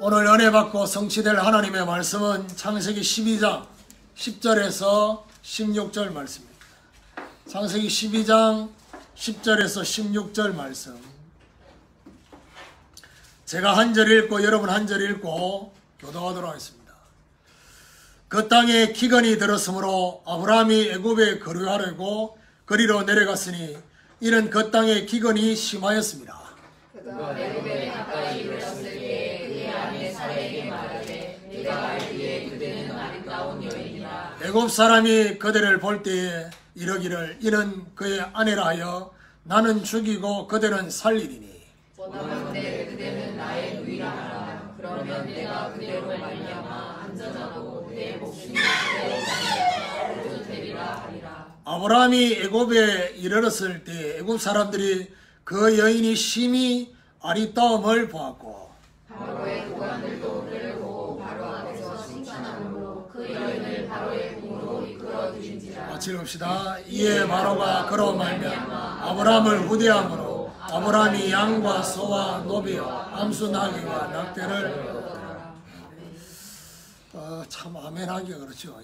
오늘 은혜 받고 성취될 하나님의 말씀은 창세기 12장 10절에서 16절 말씀입니다. 창세기 12장 10절에서 16절 말씀. 제가 한 절 읽고 여러분 한 절 읽고 교도하도록 하겠습니다. 그 땅에 기근이 들었으므로 아브라함이 애굽에 거류하려고 거리로 내려갔으니 이는 그 땅에 기근이 심하였습니다. 그가 애굽에 가까이 이르렀을 때 그의 아내 사라에게 말하되 네가 알기에 그대는 아름다운 여인이라. 애굽 사람이 그대를 볼 때에 이르기를 이는 그의 아내라 하여 나는 죽이고 그대는 살리리니 원하건대 그대는 나의 누이라 하라. 그러면 내가 그대로 말미암아 안전하고 내 목숨이 그대로 말미암아 구주되리라 하리라. 아브라함이 애굽에 이르렀을 때 애굽 사람들이 그 여인이 심히 아리따움을 보았고 바로의 고관들도 그를 보고 바로 앞에서 칭찬함으로 그 여인을 바로의 궁으로 이끌어 들인지라. 같이 읽읍시다. 이에 바로가 그로 말미암아 아브라함을 후대함으로 아브라함이 양과 소와 노비와 암수 나귀와 낙대를 얻었더라. 참 아멘하기가 그렇죠.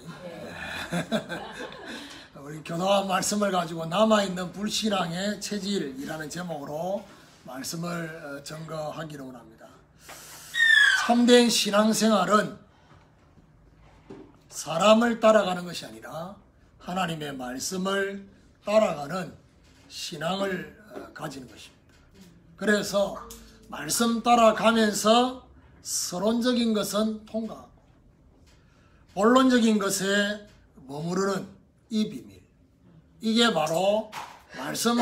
우리 교도한 말씀을 가지고 남아있는 불신앙의 체질이라는 제목으로 말씀을 증거하기로 원합니다. 참된 신앙생활은 사람을 따라가는 것이 아니라 하나님의 말씀을 따라가는 신앙을 가지는 것입니다. 그래서 말씀 따라가면서 서론적인 것은 통과하고 본론적인 것에 머무르는 이 비밀, 이게 바로 말씀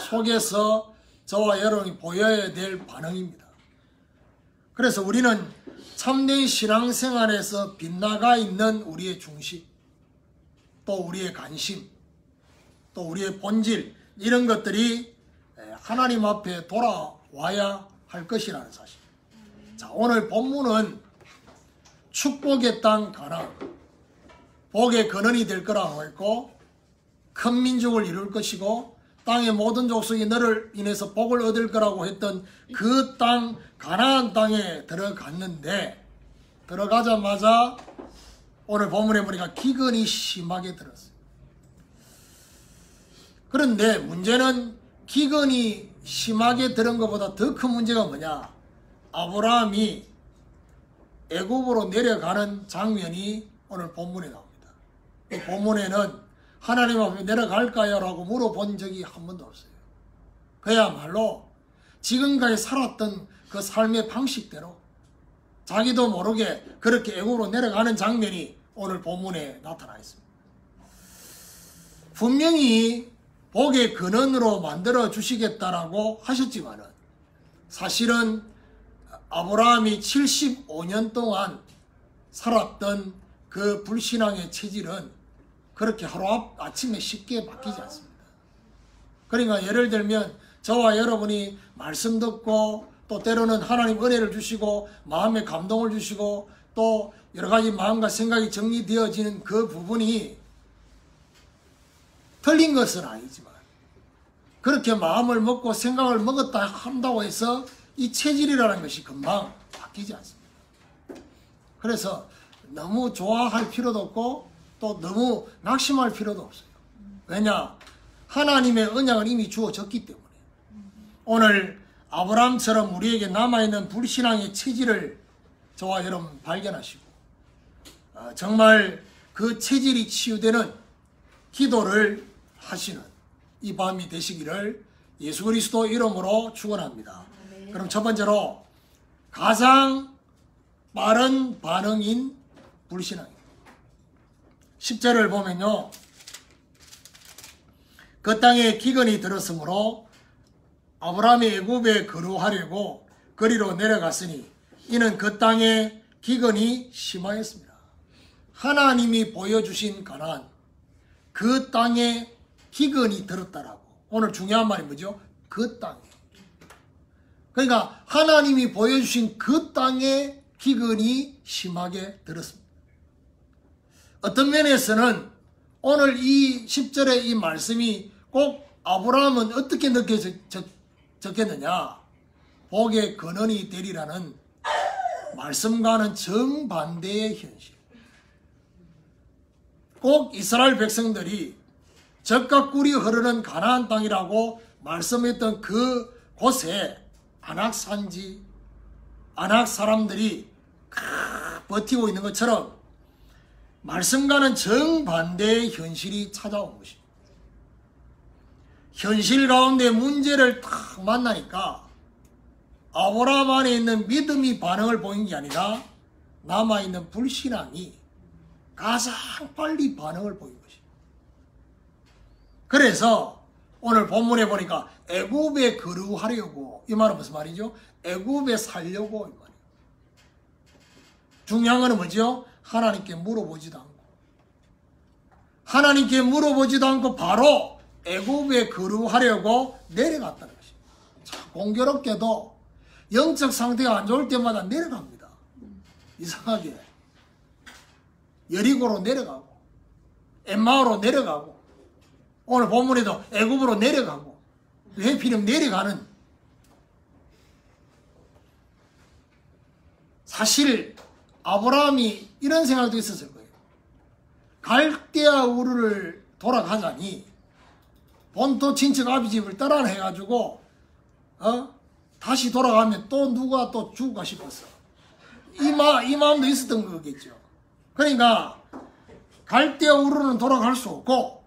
속에서 저와 여러분이 보여야 될 반응입니다. 그래서 우리는 참된 신앙생활에서 빗나가 있는 우리의 중심, 또 우리의 관심, 또 우리의 본질, 이런 것들이 하나님 앞에 돌아와야 할 것이라는 사실. 자, 오늘 본문은 축복의 땅 가나안, 복의 근원이 될 거라고 했고 큰 민족을 이룰 것이고 땅의 모든 족속이 너를 인해서 복을 얻을 거라고 했던 그 땅 가나안 땅에 들어갔는데 들어가자마자 오늘 본문에 보니까 기근이 심하게 들었어요. 그런데 문제는 기근이 심하게 들은 것보다 더 큰 문제가 뭐냐? 아브라함이 애굽으로 내려가는 장면이 오늘 본문에 나옵니다. 이 본문에는 하나님 앞에 내려갈까요? 라고 물어본 적이 한 번도 없어요. 그야말로 지금까지 살았던 그 삶의 방식대로 자기도 모르게 그렇게 애굽으로 내려가는 장면이 오늘 본문에 나타나 있습니다. 분명히 복의 근원으로 만들어 주시겠다라고 하셨지만은 사실은 아브라함이 75년 동안 살았던 그 불신앙의 체질은 그렇게 하루아침에 쉽게 바뀌지 않습니다. 그러니까 예를 들면 저와 여러분이 말씀 듣고 또 때로는 하나님 은혜를 주시고 마음에 감동을 주시고 또 여러 가지 마음과 생각이 정리되어지는 그 부분이 틀린 것은 아니지만 그렇게 마음을 먹고 생각을 먹었다 한다고 해서 이 체질이라는 것이 금방 바뀌지 않습니다. 그래서 너무 좋아할 필요도 없고 또 너무 낙심할 필요도 없어요. 왜냐? 하나님의 언약은 이미 주어졌기 때문에. 오늘 아브라함처럼 우리에게 남아있는 불신앙의 체질을 저와 여러분 발견하시고 정말 그 체질이 치유되는 기도를 하시는 이 밤이 되시기를 예수 그리스도 이름으로 축원합니다. 그럼 첫 번째로 가장 빠른 반응인 불신앙입니다. 10절을 보면요. 그 땅에 기근이 들었으므로 아브라함이 애굽에 거류하려고 거리로 내려갔으니 이는 그 땅에 기근이 심하였습니다. 하나님이 보여주신 가나안, 그 땅에 기근이 들었다라고. 오늘 중요한 말이 뭐죠? 그 땅에. 그러니까 하나님이 보여주신 그 땅에 기근이 심하게 들었습니다. 어떤 면에서는 오늘 이 10절의 이 말씀이 꼭 아브라함은 어떻게 느껴졌겠느냐? 복의 근원이 되리라는 말씀과는 정반대의 현실. 꼭 이스라엘 백성들이 젖과 꿀이 흐르는 가나안 땅이라고 말씀했던 그 곳에 안악 산지, 안악 사람들이 버티고 있는 것처럼 말씀과는 정반대의 현실이 찾아온 것입니다. 현실 가운데 문제를 딱 만나니까 아브라함 안에 있는 믿음이 반응을 보인 게 아니라 남아있는 불신앙이 가장 빨리 반응을 보인 것입니다. 그래서 오늘 본문에 보니까 애굽에 거류하려고, 이 말은 무슨 말이죠? 애굽에 살려고 이 말이에요. 중요한 건 뭐죠? 하나님께 물어보지도 않고, 하나님께 물어보지도 않고 바로 애굽에 거류하려고 내려갔다는 것입니다. 참 공교롭게도 영적 상태가 안 좋을 때마다 내려갑니다. 이상하게 여리고로 내려가고 엠마오로 내려가고 오늘 본문에도 애굽으로 내려가고 왜 필요 내려가는. 사실 아브라함이 이런 생각도 있었을 거예요. 갈대아 우르를 돌아가자니 본토 친척 아비집을 떠나라 해가지고 다시 돌아가면 또 누가 또 죽을까 싶었어. 이 마음도 있었던 거겠죠. 그러니까 갈대아 우르는 돌아갈 수 없고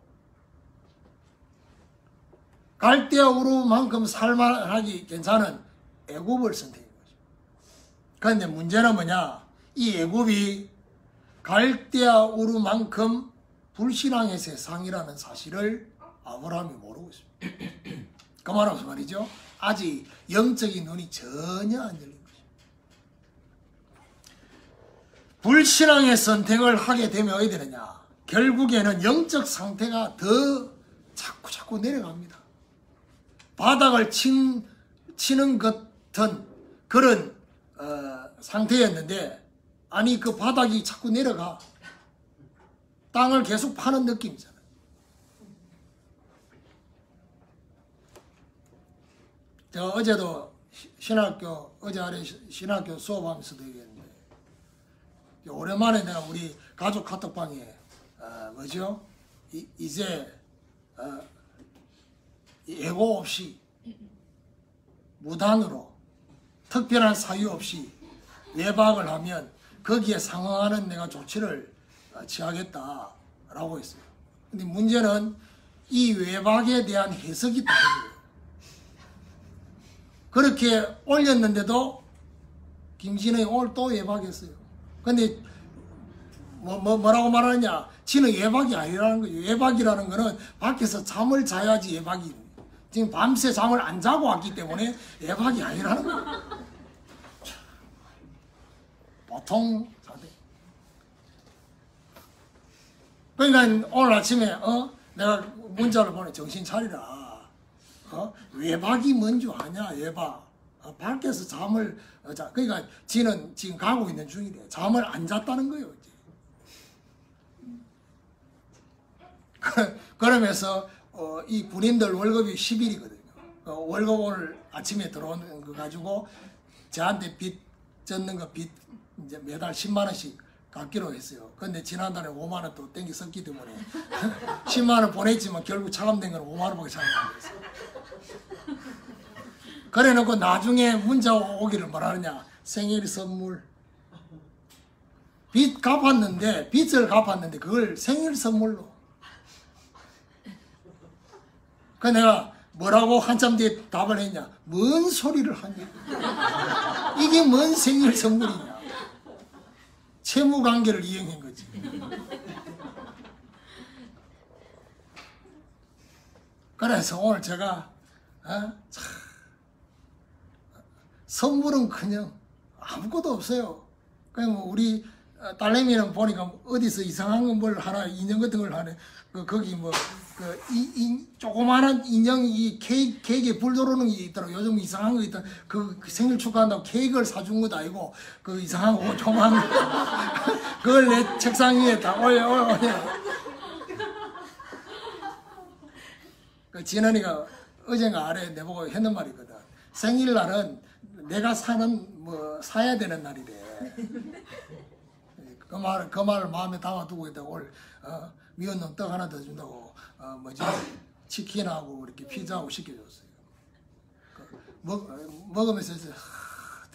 갈대아 우르만큼 살만하기 괜찮은 애굽을 선택한 거죠. 그런데 문제는 뭐냐? 이 애굽이 갈대아 우르만큼 불신앙의 세상이라는 사실을 아브라함이 모르고 있습니다. 그 말은 무슨 말이죠? 아직 영적인 눈이 전혀 안 열린 것입니다. 불신앙의 선택을 하게 되면 어떻게 되느냐? 결국에는 영적 상태가 더 자꾸 내려갑니다. 바닥을 치는 같은 그런 상태였는데 아니 그 바닥이 자꾸 내려가. 땅을 계속 파는 느낌이잖아요. 제가 어제도 어제 아래 신학교 수업하면서도 얘기했는데 오랜만에 내가 우리 가족 카톡방에 뭐죠? 이제 예고 없이 무단으로 특별한 사유 없이 외박을 하면 거기에 상응하는 내가 조치를 취하겠다라고 했어요. 근데 문제는 이 외박에 대한 해석이 다르고요. 그렇게 올렸는데도 김진영이 오늘 또 외박했어요. 근데 뭐라고 말하느냐? 지는 외박이 아니라는 거예요. 외박이라는 거는 밖에서 잠을 자야지 외박이. 지금 밤새 잠을 안 자고 왔기 때문에 외박이 아니라는 거예요. 보통 상태. 그러니까 오늘 아침에 내가 문자를 보내 정신 차리라. 외박이 뭔 줄 아냐? 외박. 밖에서 잠을 그러니까 지는 지금 가고 있는 중이래. 잠을 안 잤다는 거예요. 그러면서 이 군인들 월급이 10일이거든요. 월급 오늘 아침에 들어오는 거 가지고 저한테 빚 졌는 거 빚 이제 매달 10만 원씩 갚기로 했어요. 근데 지난달에 5만 원 또 땡기 썼기 때문에 10만 원 보냈지만 결국 차감된 건 5만 원밖에 차감 안 됐어요. 그래 놓고 나중에 문자 오기를 뭐라느냐? 생일 선물. 빚을 갚았는데 그걸 생일 선물로. 그 내가 뭐라고 한참 뒤에 답을 했냐? 뭔 소리를 하냐? 이게 뭔 생일 선물이냐? 채무 관계를 이행한 거지. 그래서 오늘 제가 선물은 그냥 아무것도 없어요. 그냥 뭐 우리 딸내미는 보니까 어디서 이상한 거 뭘 하나 인형 같은 걸 하네. 거기 뭐 조그마한 인형 이 케이크에 불 들어오는 게 있더라고. 요즘 이상한 거 있다. 그 생일 축하한다고 케이크를 사준 것도 아니고 그 이상한 거 조그만 거 그걸 내 책상 위에 다 올려. 그 진원이가 어젠가 아래 내보고 했는 말이 있거든. 생일날은 내가 사야 되는 날이래. 그 말을 마음에 담아두고 있다가 오늘 미원놈 떡 하나 더 준다고 치킨하고 이렇게 피자하고 시켜줬어요. 먹으면서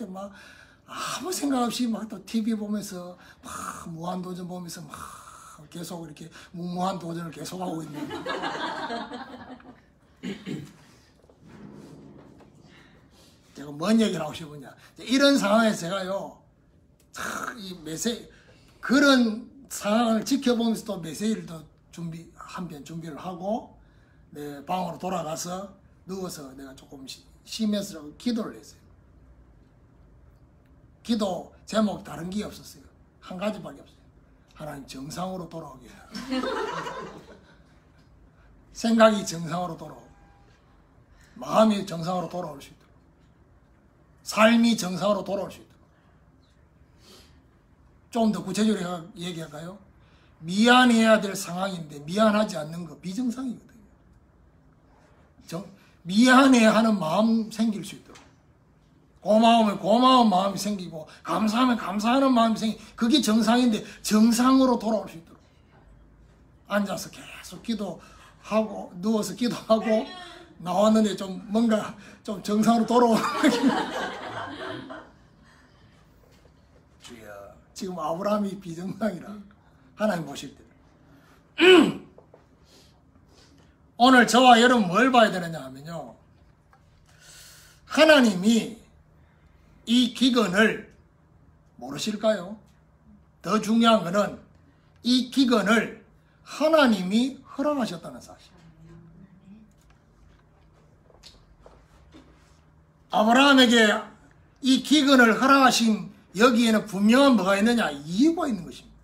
막 아무 생각 없이 막 또 TV 보면서 막 무한도전 보면서 막 계속 이렇게 무모한 도전을 계속하고 있는. 제가 뭔 얘기를 하고 싶으냐. 이런 상황에서 제가요, 그런 상황을 지켜보면서 또 메시지를 또 한편 준비를 하고, 내 방으로 돌아가서 누워서 내가 조금 쉬면서 기도를 했어요. 기도 제목 다른 게 없었어요. 한 가지밖에 없어요. 하나님 정상으로 돌아오게 해라. 생각이 정상으로 돌아오고, 마음이 정상으로 돌아올 수 있도록, 삶이 정상으로 돌아올 수 있도록. 좀 더 구체적으로 얘기할까요? 미안해야 될 상황인데 미안하지 않는 거 비정상이거든요. 미안해하는 마음 생길 수 있도록, 고마우면 고마운 마음이 생기고, 감사하면 감사하는 마음이 생기고, 그게 정상인데 정상으로 돌아올 수 있도록 앉아서 계속 기도하고, 누워서 기도하고 나왔는데 좀 뭔가 좀 정상으로 돌아오는 주여, 지금 아브라함이 비정상이라 하나님 보실 때 오늘 저와 여러분 뭘 봐야 되느냐 하면요, 하나님이 이 기근을 모르실까요? 더 중요한 것은 이 기근을 하나님이 허락하셨다는 사실. 아브라함에게 이 기근을 허락하신 여기에는 분명한 뭐가 있느냐? 이유가 있는 것입니다.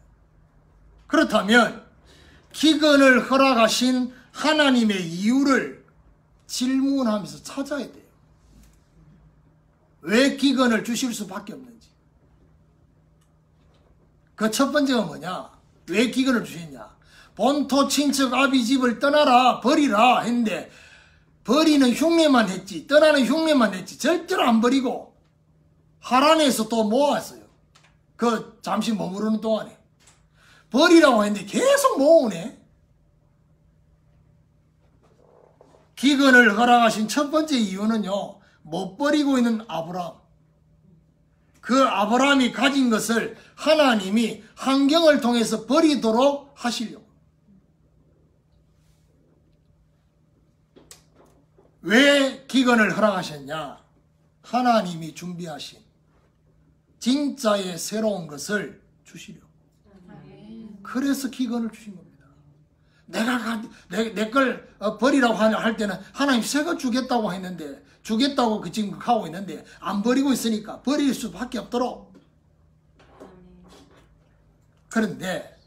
그렇다면 기근을 허락하신 하나님의 이유를 질문하면서 찾아야 돼요. 왜 기근을 주실 수밖에 없는지. 그 첫 번째가 뭐냐? 왜 기근을 주셨냐? 본토 친척 아비 집을 떠나라, 버리라 했는데, 버리는 흉내만 했지, 떠나는 흉내만 했지, 절대로 안 버리고 하란에서 또 모았어요. 그 잠시 머무르는 동안에 버리라고 했는데 계속 모으네. 기근을 허락하신 첫 번째 이유는요, 못 버리고 있는 아브라함. 그 아브라함이 가진 것을 하나님이 환경을 통해서 버리도록 하시려고. 왜 기근을 허락하셨냐? 하나님이 준비하신 진짜의 새로운 것을 주시려고. 그래서 기근을 주신 겁니다. 내가 내 걸 버리라고 할 때는 하나님 새 거 주겠다고 했는데, 주겠다고 지금 하고 있는데 안 버리고 있으니까 버릴 수밖에 없도록. 그런데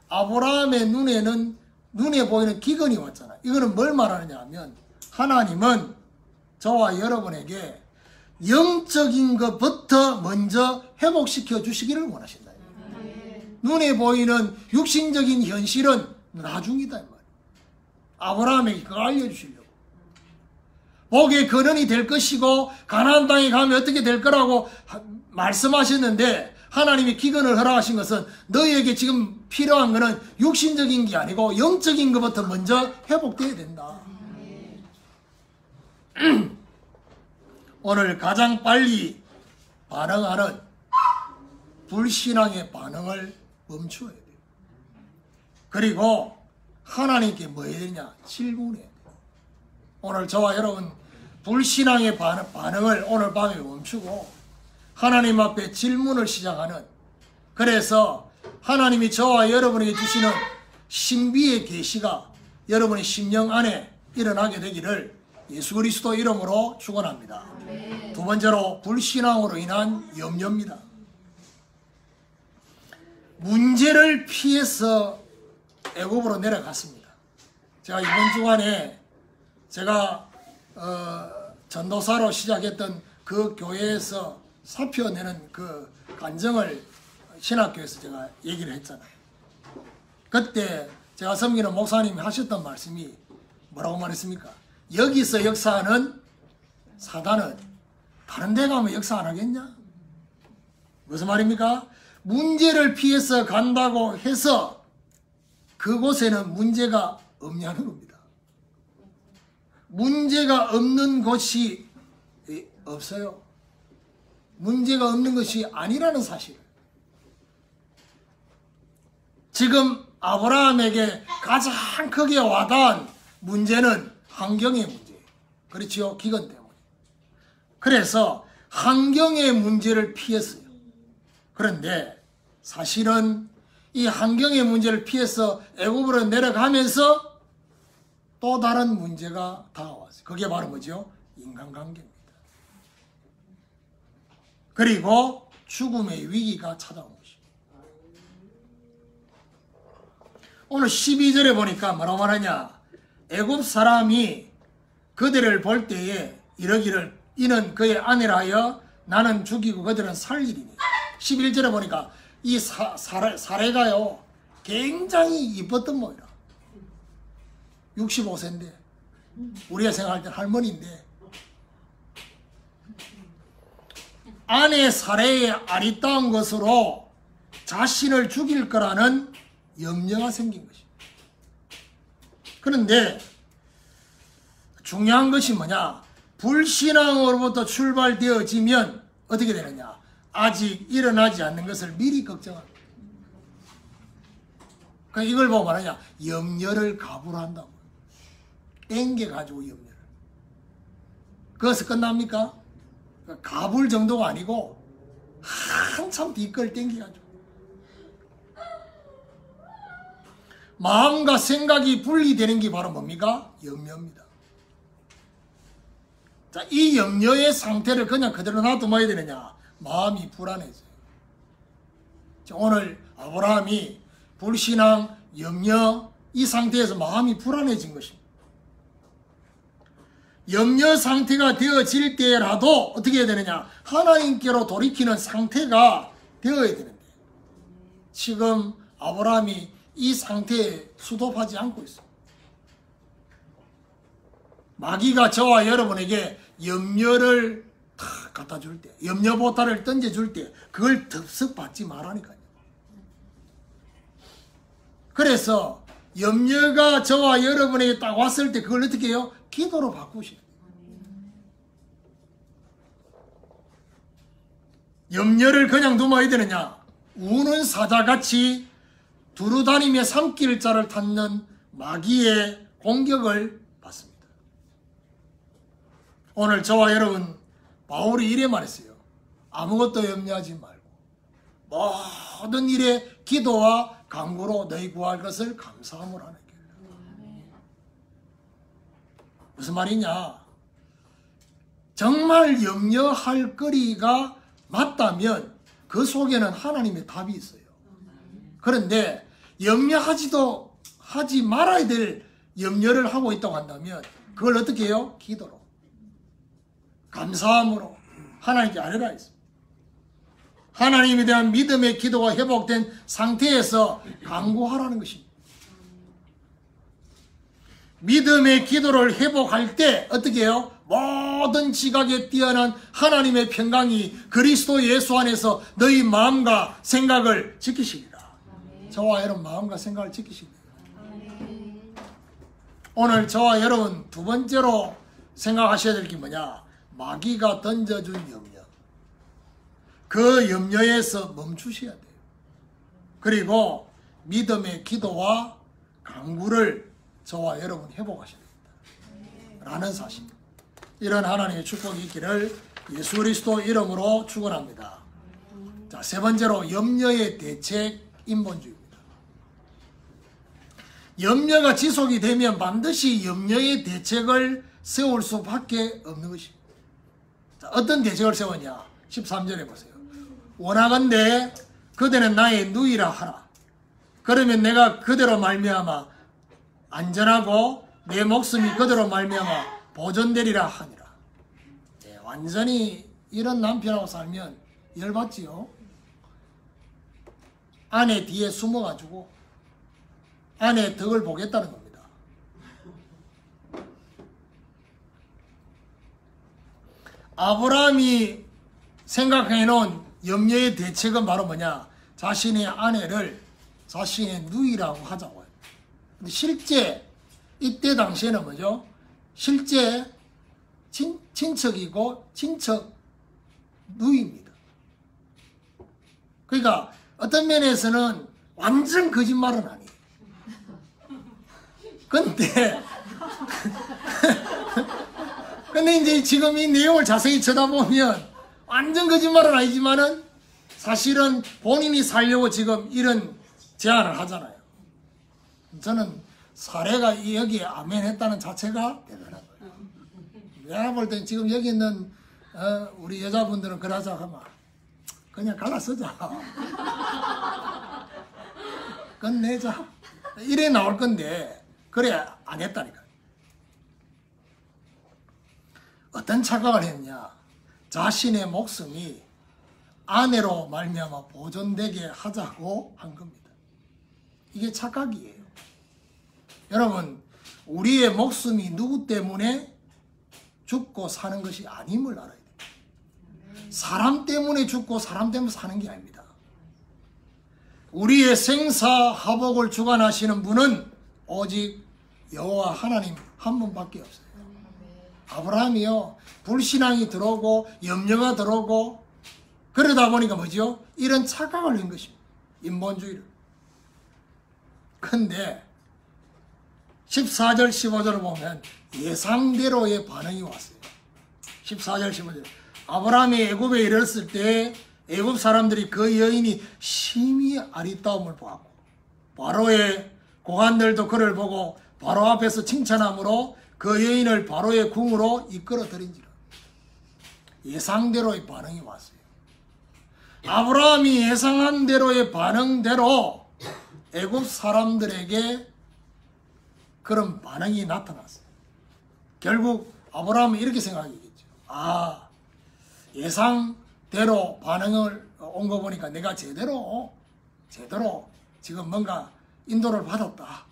아브라함의 눈에 보이는 기근이 왔잖아. 이거는 뭘 말하느냐 하면, 하나님은 저와 여러분에게 영적인 것부터 먼저 회복시켜 주시기를 원하신다. 눈에 보이는 육신적인 현실은 나중이다 이 말이에요. 아브라함에게 그걸 알려주시려고. 복의 근원이 될 것이고 가나안 땅에 가면 어떻게 될 거라고 말씀하셨는데, 하나님이 기근을 허락하신 것은 너희에게 지금 필요한 것은 육신적인 게 아니고 영적인 것부터 먼저 회복돼야 된다. 오늘 가장 빨리 반응하는 불신앙의 반응을 멈추어야 돼요. 그리고 하나님께 뭐 해야 되냐? 질문해야 돼요. 오늘 저와 여러분 불신앙의 반응을 오늘 밤에 멈추고 하나님 앞에 질문을 시작하는, 그래서 하나님이 저와 여러분에게 주시는 신비의 계시가 여러분의 심령 안에 일어나게 되기를 예수 그리스도 이름으로 축원합니다. 두 번째로 불신앙으로 인한 염려입니다. 문제를 피해서 애굽으로 내려갔습니다. 제가 이번 주간에 제가 전도사로 시작했던 그 교회에서 살펴내는 그 간증을 신학교에서 제가 얘기를 했잖아요. 그때 제가 섬기는 목사님이 하셨던 말씀이 뭐라고 말했습니까? 여기서 역사하는 사단은 다른 데 가면 역사 안 하겠냐? 무슨 말입니까? 문제를 피해서 간다고 해서 그곳에는 문제가 없냐는 겁니다. 문제가 없는 곳이 없어요. 문제가 없는 것이 아니라는 사실. 지금 아브라함에게 가장 크게 와닿은 문제는 환경의 문제예요. 그렇죠? 기근 때문에. 그래서 환경의 문제를 피했어요. 그런데 사실은 이 환경의 문제를 피해서 애굽으로 내려가면서 또 다른 문제가 다가왔어요. 그게 바로 뭐죠? 인간관계입니다. 그리고 죽음의 위기가 찾아온 것입니다. 오늘 12절에 보니까 뭐라고 말하냐? 애굽 사람이 그들을 볼 때에 이러기를 이는 그의 아내라 하여 나는 죽이고 그들은 살리리니. 11절에 보니까 이 사례가요 굉장히 이뻤던 모이라. 65세인데 우리가 생각할 때 할머니인데 아내 사례의 아리따운 것으로 자신을 죽일 거라는 염려가 생긴 것입니다. 그런데 중요한 것이 뭐냐? 불신앙으로부터 출발되어지면 어떻게 되느냐? 아직 일어나지 않는 것을 미리 걱정합니다. 그러니까 이걸 보고 말하냐? 염려를 갑으로 한다고. 땡겨가지고 염려를. 그것은 끝납니까? 갑을 정도가 아니고 한참 뒷걸 땡겨가지고. 마음과 생각이 분리되는 게 바로 뭡니까? 염려입니다. 자, 이 염려의 상태를 그냥 그대로 놔두면 되느냐? 마음이 불안해져요. 오늘 아브라함이 불신앙, 염려 이 상태에서 마음이 불안해진 것입니다. 염려 상태가 되어질 때라도 어떻게 해야 되느냐? 하나님께로 돌이키는 상태가 되어야 되는데 지금 아브라함이 이 상태에 수도하지 않고 있어요. 마귀가 저와 여러분에게 염려를 탁 갖다 줄 때, 염려보따리를 던져줄 때 그걸 덥석 받지 말라니까요. 그래서 염려가 저와 여러분에게 딱 왔을 때 그걸 어떻게 해요? 기도로 바꾸셔야 돼요. 염려를 그냥 두면 어떻게 되느냐? 우는 사자같이 두루다니며 삼킬 자를 찾는 마귀의 공격을 받습니다. 오늘 저와 여러분 바울이 이래 말했어요. 아무것도 염려하지 말고 모든 일에 기도와 간구로 너희 구할 것을 감사함으로 하는 게. 무슨 말이냐? 정말 염려할 거리가 맞다면 그 속에는 하나님의 답이 있어요. 그런데 염려하지도 하지 말아야 될 염려를 하고 있다고 한다면 그걸 어떻게 해요? 기도로, 감사함으로 하나님께 아뢰라 했습니다. 하나님에 대한 믿음의 기도가 회복된 상태에서 간구하라는 것입니다. 믿음의 기도를 회복할 때 어떻게 해요? 모든 지각에 뛰어난 하나님의 평강이 그리스도 예수 안에서 너희 마음과 생각을 지키시리라. 저와 여러분 마음과 생각을 지키시리라. 오늘 저와 여러분 두 번째로 생각하셔야 될 게 뭐냐? 마귀가 던져준 염려. 그 염려에서 멈추셔야 돼요. 그리고 믿음의 기도와 간구를 저와 여러분 회복하셔야 됩니다. 라는 사실. 이런 하나님의 축복이 있기를 예수 그리스도 이름으로 축원합니다. 자, 세 번째로 염려의 대책 인본주의입니다. 염려가 지속이 되면 반드시 염려의 대책을 세울 수밖에 없는 것입니다. 자, 어떤 대책을 세웠냐? 13절에 보세요. 원하건대 그대는 나의 누이라 하라. 그러면 내가 그대로 말미암아 안전하고 내 목숨이 그대로 말미암아 보존되리라 하니라. 네, 완전히 이런 남편하고 살면 열받지요. 아내 뒤에 숨어가지고 아내의 덕을 보겠다는 겁니다. 아브라함이 생각해 놓은 염려의 대책은 바로 뭐냐? 자신의 아내를 자신의 누이라고 하자고요. 근데 실제 이때 당시에는 뭐죠? 실제 친척이고 친척 누이입니다. 그러니까 어떤 면에서는 완전 거짓말은 아니에요. 근데 이제 지금 이 내용을 자세히 쳐다보면 완전 거짓말은 아니지만은 사실은 본인이 살려고 지금 이런 제안을 하잖아요. 저는 사례가 여기에 아멘 했다는 자체가 대단한 거예요. 내가 볼 땐 지금 여기 있는 우리 여자분들은 그러자 하면 그냥 갈라서자. 끝내자. 이래 나올 건데 그래 안 했다니까. 어떤 착각을 했냐? 자신의 목숨이 아내로 말미암아 보존되게 하자고 한 겁니다. 이게 착각이에요. 여러분, 우리의 목숨이 누구 때문에 죽고 사는 것이 아님을 알아야 돼요. 사람 때문에 죽고 사람 때문에 사는 게 아닙니다. 우리의 생사화복을 주관하시는 분은 오직 여호와 하나님 한 분밖에 없어요. 아브라함이요, 불신앙이 들어오고 염려가 들어오고 그러다 보니까 뭐죠? 이런 착각을 한 것입니다. 인본주의를. 근데 14절 15절을 보면 예상대로의 반응이 왔어요. 14절 15절 아브라함이 애굽에 이르렀을 때 애굽 사람들이 그 여인이 심히 아리따움을 보았고 바로의 고관들도 그를 보고 바로 앞에서 칭찬함으로 그 여인을 바로의 궁으로 이끌어 들인지라. 예상대로의 반응이 왔어요. 아브라함이 예상한 대로의 반응대로 애굽 사람들에게 그런 반응이 나타났어요. 결국 아브라함은 이렇게 생각하겠죠. 아, 예상대로 반응을 온 거 보니까 내가 제대로 지금 뭔가 인도를 받았다.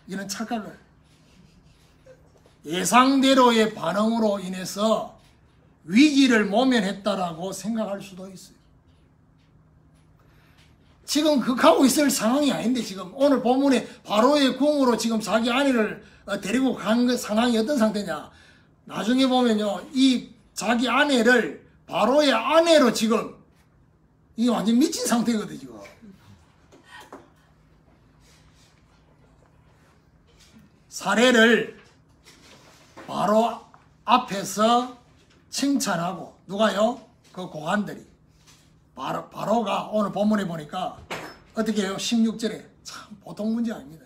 이런 착각을. 예상대로의 반응으로 인해서 위기를 모면했다라고 생각할 수도 있어요. 지금 극하고 있을 상황이 아닌데 지금 오늘 본문에 바로의 궁으로 지금 자기 아내를 데리고 간 그 상황이 어떤 상태냐. 나중에 보면요, 이 자기 아내를 바로의 아내로 지금 이게 완전 미친 상태거든 지금. 사례를 바로 앞에서 칭찬하고 누가요? 그 고관들이 바로가 오늘 본문에 보니까 어떻게 해요? 16절에 참 보통 문제 아닙니다.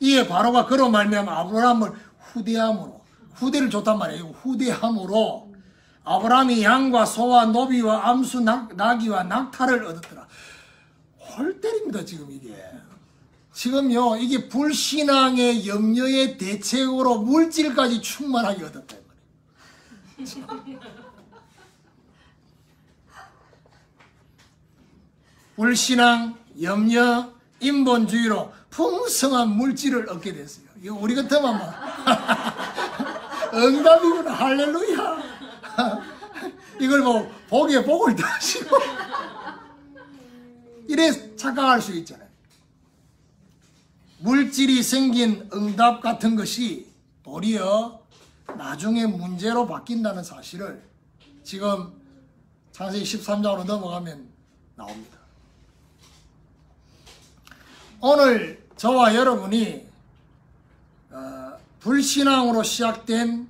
이에 바로가 그로 말미암아 아브라함을 후대함으로 후대를 줬단 말이에요. 후대함으로 아브라함이 양과 소와 노비와 암수 나귀와 낙타를 얻었더라. 홀 때립니다 지금 이게. 지금요 이게 불신앙의 염려의 대책으로 물질까지 충만하게 얻었다. 불신앙, 염려, 인본주의로 풍성한 물질을 얻게 됐어요. 이거 우리 같으면 뭐 응답이구나 할렐루야. 이걸 뭐 복에 복을 더하시고 이래 착각할 수 있잖아요. 물질이 생긴 응답 같은 것이 도리어 나중에 문제로 바뀐다는 사실을 지금 창세기 13장으로 넘어가면 나옵니다. 오늘 저와 여러분이 불신앙으로 시작된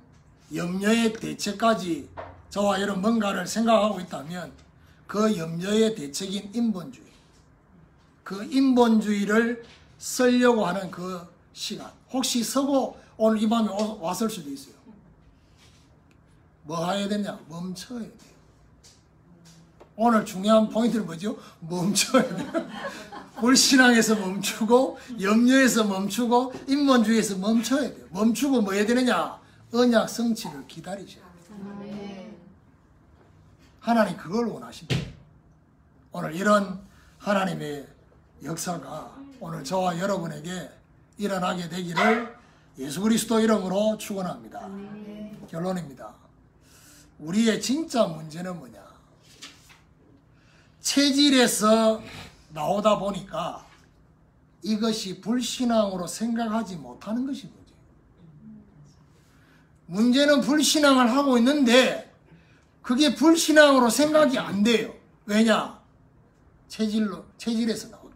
염려의 대책까지 저와 여러분 뭔가를 생각하고 있다면 그 염려의 대책인 인본주의, 그 인본주의를 쓰려고 하는 그 시간, 혹시 서고 오늘 이 밤에 왔을 수도 있어요. 뭐 해야 되냐? 멈춰야 돼요. 오늘 중요한 포인트는 뭐죠? 멈춰야 돼요. 불신앙에서 멈추고 염려에서 멈추고 인본주의에서 멈춰야 돼요. 멈추고 뭐 해야 되느냐? 언약 성취를 기다리셔야 돼요. 하나님 그걸 원하십니다. 오늘 이런 하나님의 역사가 오늘 저와 여러분에게 일어나게 되기를 예수 그리스도 이름으로 축원합니다. 결론입니다. 우리의 진짜 문제는 뭐냐? 체질에서 나오다 보니까 이것이 불신앙으로 생각하지 못하는 것이 문제예요. 문제는 불신앙을 하고 있는데 그게 불신앙으로 생각이 안 돼요. 왜냐? 체질에서 나오기.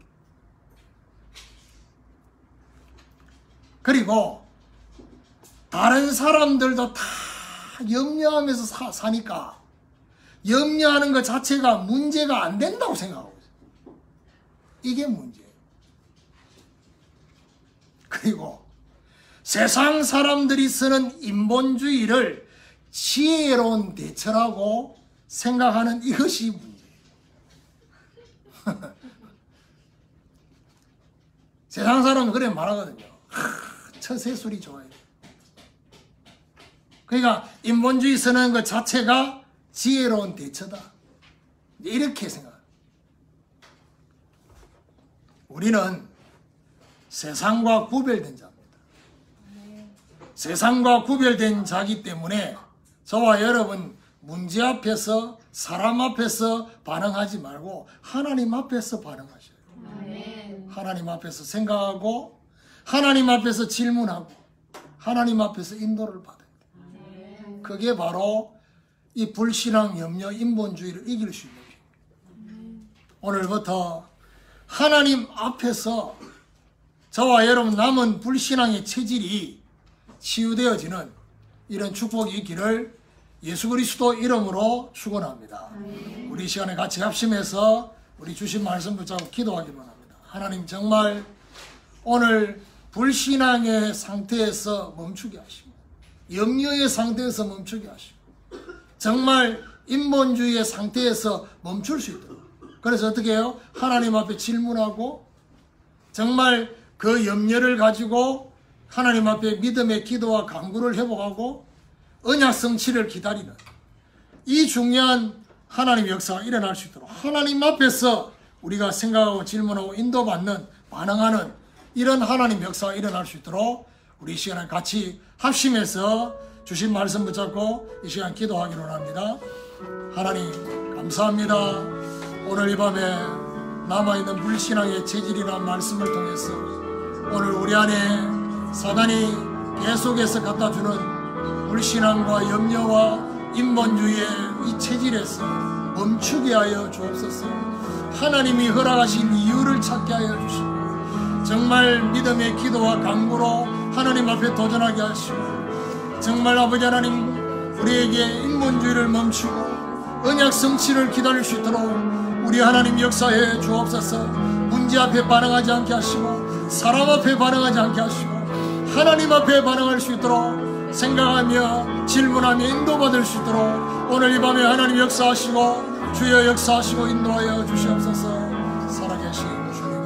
그리고 다른 사람들도 다 염려하면서 사니까 염려하는 것 자체가 문제가 안 된다고 생각하고 있어요. 이게 문제예요. 그리고 세상 사람들이 쓰는 인본주의를 지혜로운 대처라고 생각하는 이것이 문제예요. 세상 사람은 그래 말하거든요. 처세술이 좋아요. 그러니까 인본주의 쓰는 것 자체가 지혜로운 대처다. 이렇게 생각합니다. 우리는 세상과 구별된 자입니다. 세상과 구별된 자이기 때문에 저와 여러분 문제 앞에서 사람 앞에서 반응하지 말고 하나님 앞에서 반응하셔야 돼요. 하나님 앞에서 생각하고 하나님 앞에서 질문하고 하나님 앞에서 인도를 받아야 돼요. 그게 바로 이 불신앙, 염려, 인본주의를 이길 수 있는 길입니다. 오늘부터 하나님 앞에서 저와 여러분 남은 불신앙의 체질이 치유되어지는 이런 축복이 있기를 예수 그리스도 이름으로 축원합니다. 우리 시간에 같이 합심해서 우리 주신 말씀 붙잡고 기도하기로 합니다. 하나님 정말 오늘 불신앙의 상태에서 멈추게 하시고 염려의 상태에서 멈추게 하시고 정말 인본주의의 상태에서 멈출 수 있도록 그래서 어떻게 해요? 하나님 앞에 질문하고 정말 그 염려를 가지고 하나님 앞에 믿음의 기도와 간구를 회복하고 언약 성취를 기다리는 이 중요한 하나님 역사가 일어날 수 있도록 하나님 앞에서 우리가 생각하고 질문하고 인도받는 반응하는 이런 하나님 역사가 일어날 수 있도록 우리 이 시간에 같이 합심해서 주신 말씀 붙잡고 이 시간 기도하기로 합니다. 하나님 감사합니다. 오늘 이 밤에 남아있는 불신앙의 체질이라는 말씀을 통해서 오늘 우리 안에 사단이 계속해서 갖다주는 불신앙과 염려와 인본주의의 이 체질에서 멈추게 하여 주옵소서. 하나님이 허락하신 이유를 찾게 하여 주시고 정말 믿음의 기도와 간구로 하나님 앞에 도전하게 하시고 정말 아버지 하나님 우리에게 인본주의를 멈추고 언약 성취를 기다릴 수 있도록 우리 하나님 역사해 주옵소서. 문제 앞에 반응하지 않게 하시고 사람 앞에 반응하지 않게 하시고 하나님 앞에 반응할 수 있도록 생각하며 질문하며 인도받을 수 있도록 오늘 이 밤에 하나님 역사하시고 주여 역사하시고 인도하여 주시옵소서. 살아계신 주님